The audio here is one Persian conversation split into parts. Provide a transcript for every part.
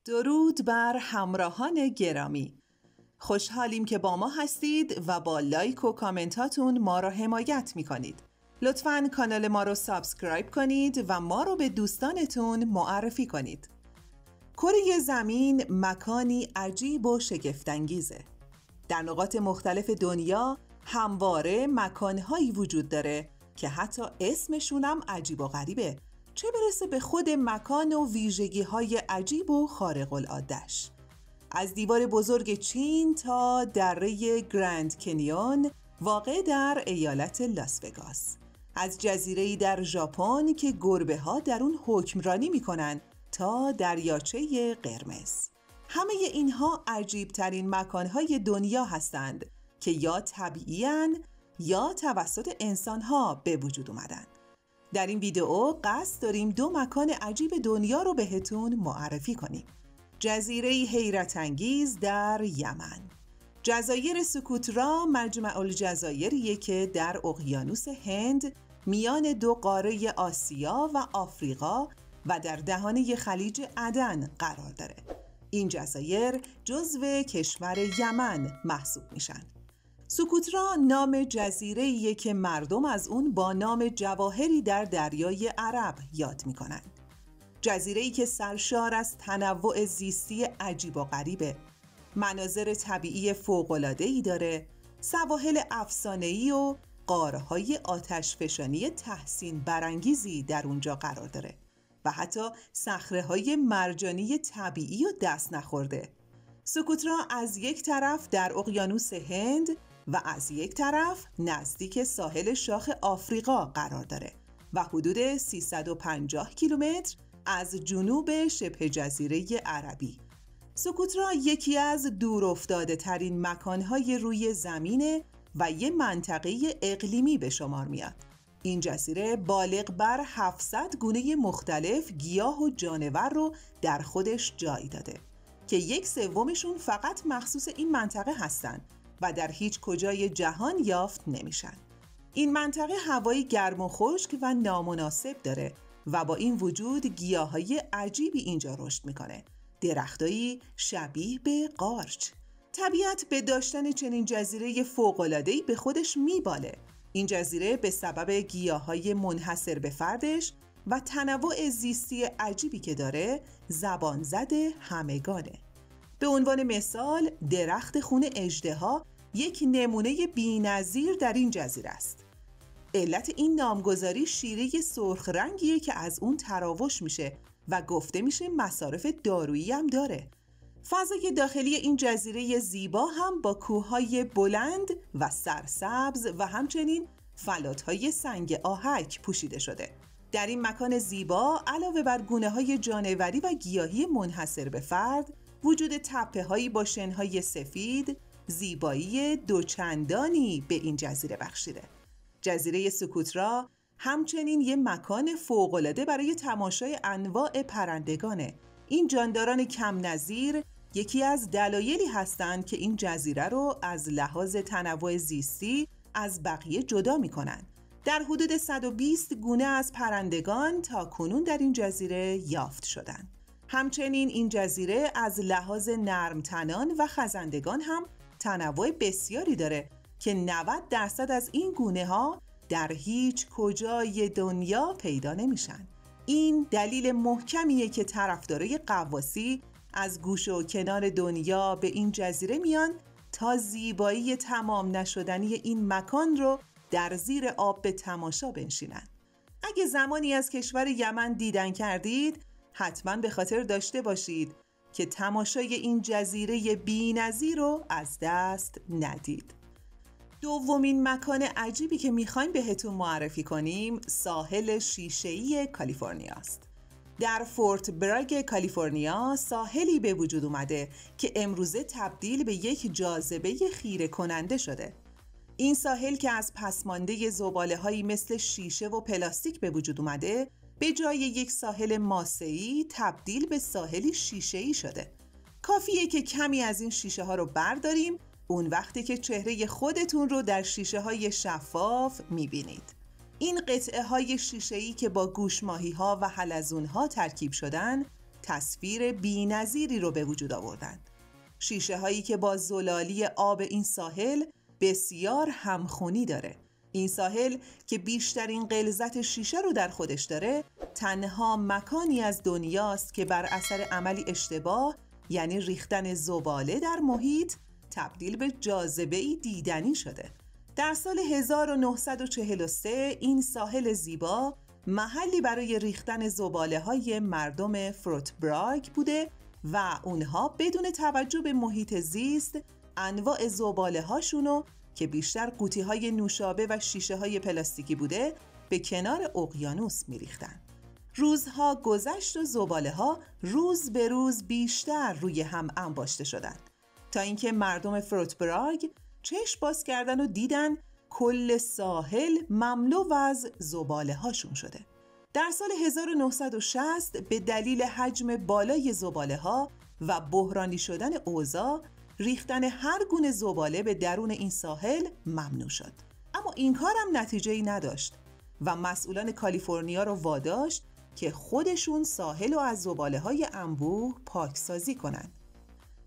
درود بر همراهان گرامی. خوشحالیم که با ما هستید و با لایک و کامنتاتون ما را حمایت می‌کنید. لطفاً کانال ما رو سابسکرایب کنید و ما رو به دوستانتون معرفی کنید. کره زمین مکانی عجیب و شگفت‌انگیزه. در نقاط مختلف دنیا همواره مکانهایی وجود داره که حتی اسمشون هم عجیب و غریبه، چه برسه به خود مکان و ویژگی‌های عجیب و خارق العاده‌اش. از دیوار بزرگ چین تا دره گرند کنیون واقع در ایالت لاس وگاس، از جزیره‌ای در ژاپن که گربه‌ها در اون حکمرانی می‌کنن تا دریاچه قرمز. همه اینها عجیب‌ترین مکان‌های دنیا هستند که یا طبیعی‌اند یا توسط انسان‌ها به وجود اومدن. در این ویدیو قصد داریم دو مکان عجیب دنیا رو بهتون معرفی کنیم. جزیره حیرت انگیز در یمن. جزایر سوکوترا مجمع الجزایریه که در اقیانوس هند میان دو قاره آسیا و آفریقا و در دهانه خلیج عدن قرار داره. این جزایر جزو کشور یمن محسوب میشن. سوکوترا نام جزیره‌ایه که مردم از اون با نام جواهری در دریای عرب یاد میکنن. جزیره‌ای که سرشار از تنوع زیستی عجیب و غریبه، مناظر طبیعی فوق‌العاده‌ای داره، سواحل افسانه‌ای و غارهای آتشفشانی تحسین برانگیزی در اونجا قرار داره و حتی صخره‌های مرجانی طبیعی و دست نخورده. سوکوترا از یک طرف در اقیانوس هند و از یک طرف نزدیک ساحل شاخ آفریقا قرار داره و حدود 350 کیلومتر از جنوب شبه جزیره عربی. سوکوترا یکی از دورافتاده ترین مکانهای روی زمینه و یه منطقه اقلیمی به شمار میاد. این جزیره بالغ بر 700 گونه مختلف گیاه و جانور رو در خودش جای داده که 1/3 فقط مخصوص این منطقه هستن و در هیچ کجای جهان یافت نمیشن. این منطقه هوایی گرم و خشک و نامناسب داره و با این وجود گیاهای عجیبی اینجا رشد میکنه. درختایی شبیه به قارچ. طبیعت به داشتن چنین جزیره فوق‌العاده‌ای به خودش میباله. این جزیره به سبب گیاهای منحصر به فردش و تنوع زیستی عجیبی که داره زبان زده همگانه. به عنوان مثال درخت خون اژدها یک نمونه بی‌نظیر در این جزیره است. علت این نامگذاری شیره سرخ رنگیه که از اون تراوش میشه و گفته میشه مصارف دارویی هم داره. فضای داخلی این جزیره زیبا هم با کوههای بلند و سرسبز و همچنین فلاتهای سنگ آهک پوشیده شده. در این مکان زیبا علاوه بر گونه‌های جانوری و گیاهی منحصر به فرد، وجود تپه‌هایی با شن‌های سفید زیبایی دوچندانی به این جزیره بخشیده. جزیره سوکوترا همچنین یک مکان فوق‌العاده برای تماشای انواع پرندگانه. این جانداران کم نظیر یکی از دلایلی هستند که این جزیره رو از لحاظ تنوع زیستی از بقیه جدا می‌کنن. در حدود 120 گونه از پرندگان تا کنون در این جزیره یافت شدند. همچنین این جزیره از لحاظ نرمتنان و خزندگان هم تنوع بسیاری داره که 90% از این گونه ها در هیچ کجای دنیا پیدا نمیشن. این دلیل محکمیه که طرفدارای غواصی از گوشه و کنار دنیا به این جزیره میان تا زیبایی تمام نشدنی این مکان رو در زیر آب به تماشا بنشینن. اگه زمانی از کشور یمن دیدن کردید، حتما به خاطر داشته باشید که تماشای این جزیره بی‌نظیر رو از دست ندید. دومین مکان عجیبی که میخوایم بهتون معرفی کنیم ساحل شیشه‌ای کالیفرنیا است. در فورت براگ کالیفرنیا ساحلی به وجود اومده که امروزه تبدیل به یک جاذبه خیره کننده شده. این ساحل که از پسمانده زباله‌هایی مثل شیشه و پلاستیک به وجود اومده، به جای یک ساحل ماسه‌ای تبدیل به ساحلی شیشه‌ای شده. کافیه که کمی از این شیشه ها رو برداریم، اون وقتی که چهره خودتون رو در شیشه های شفاف میبینید. این قطعه های شیشه‌ای که با گوشماهی ها و حلزون ها ترکیب شدن تصویر بی‌نظیری رو به وجود آوردند. شیشه هایی که با زلالی آب این ساحل بسیار همخونی داره. این ساحل که بیشترین غلظت شیشه رو در خودش داره، تنها مکانی از دنیاست که بر اثر عملی اشتباه، یعنی ریختن زباله در محیط، تبدیل به جاذبه‌ای دیدنی شده. در سال 1943 این ساحل زیبا محلی برای ریختن زباله‌های مردم فروتبراگ بوده و اونها بدون توجه به محیط زیست انواع زباله‌هاشونو که بیشتر قوطی‌های نوشابه و شیشه‌های پلاستیکی بوده به کنار اقیانوس می‌ریختن. روزها گذشت و زباله‌ها روز به روز بیشتر روی هم انباشته شدند تا اینکه مردم فروتبراگ چشم باز کردن و دیدن کل ساحل مملو از زباله‌هاشون شده. در سال 1960 به دلیل حجم بالای زباله‌ها و بحرانی شدن اوضاع، ریختن هر گونه زباله به درون این ساحل ممنوع شد. اما این کار هم نتیجه‌ای نداشت و مسئولان کالیفرنیا رو واداشت که خودشون ساحل رو از زباله‌های انبوه پاکسازی کنند.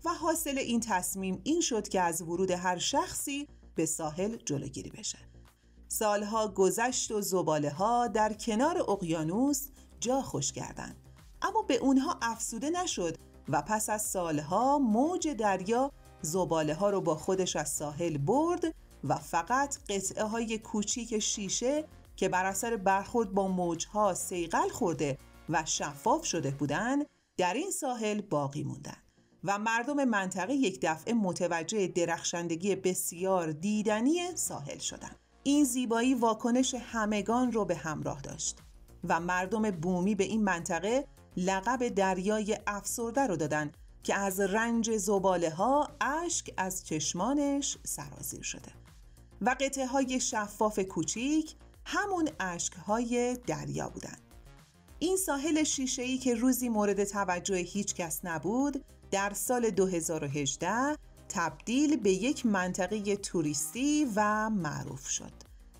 و حاصل این تصمیم این شد که از ورود هر شخصی به ساحل جلوگیری بشه. سالها گذشت و زباله‌ها در کنار اقیانوس جا خوش کردند. اما به اونها افسوده نشد و پس از سالها موج دریا زباله‌ها رو با خودش از ساحل برد و فقط قطعه‌های کوچیک شیشه که بر اثر برخورد با موجها صیقل خورده و شفاف شده بودند در این ساحل باقی موندند و مردم منطقه یک دفعه متوجه درخشندگی بسیار دیدنی ساحل شدند. این زیبایی واکنش همگان رو به همراه داشت و مردم بومی به این منطقه لقب دریای افسرده رو دادن که از رنج زباله‌ها اشک از چشمانش سرازیر شده و قطعه‌های شفاف کوچیک همون اشک‌های دریا بودن. این ساحل شیشه‌ای که روزی مورد توجه هیچ کس نبود، در سال 2018 تبدیل به یک منطقه توریستی و معروف شد.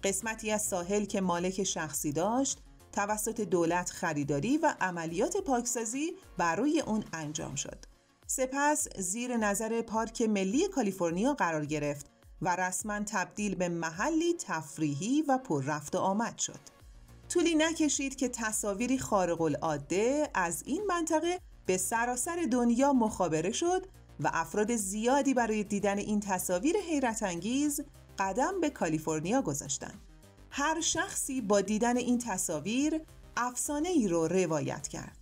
قسمتی از ساحل که مالک شخصی داشت، توسط دولت خریداری و عملیات پاکسازی بر روی اون انجام شد. سپس زیر نظر پارک ملی کالیفرنیا قرار گرفت و رسما تبدیل به محلی تفریحی و پر رفت و آمد شد. طولی نکشید که تصاویری خارق العاده از این منطقه به سراسر دنیا مخابره شد و افراد زیادی برای دیدن این تصاویر حیرت انگیز قدم به کالیفرنیا گذاشتند. هر شخصی با دیدن این تصاویر افسانه‌ای رو روایت کرد.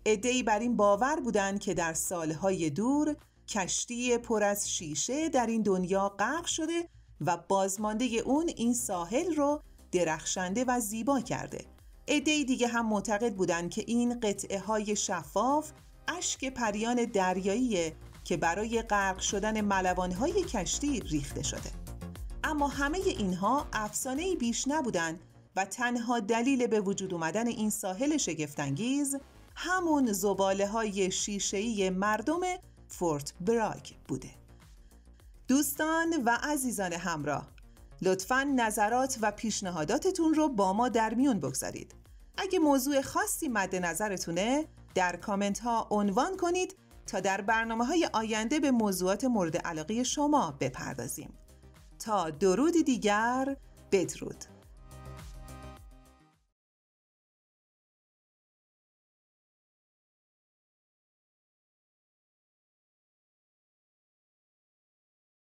عده‌ای بر این باور بودند که در سالهای دور کشتی پر از شیشه در این دنیا غرق شده و بازمانده اون این ساحل رو درخشنده و زیبا کرده. عده‌ای دیگه هم معتقد بودند که این قطعه‌های شفاف اشک پریان دریاییه که برای غرق شدن ملوان‌های کشتی ریخته شده. اما همه اینها افسانه‌ای بیش نبودند و تنها دلیل به وجود اومدن این ساحل شگفت‌انگیز همون زباله‌های شیشه‌ای مردم فورتبراگ بوده. دوستان و عزیزان همراه، لطفاً نظرات و پیشنهاداتتون رو با ما در میون بگذارید. اگه موضوع خاصی مد نظرتونه، در کامنت ها عنوان کنید تا در برنامه‌های آینده به موضوعات مورد علاقه شما بپردازیم. تا درودی دیگر، بدرود.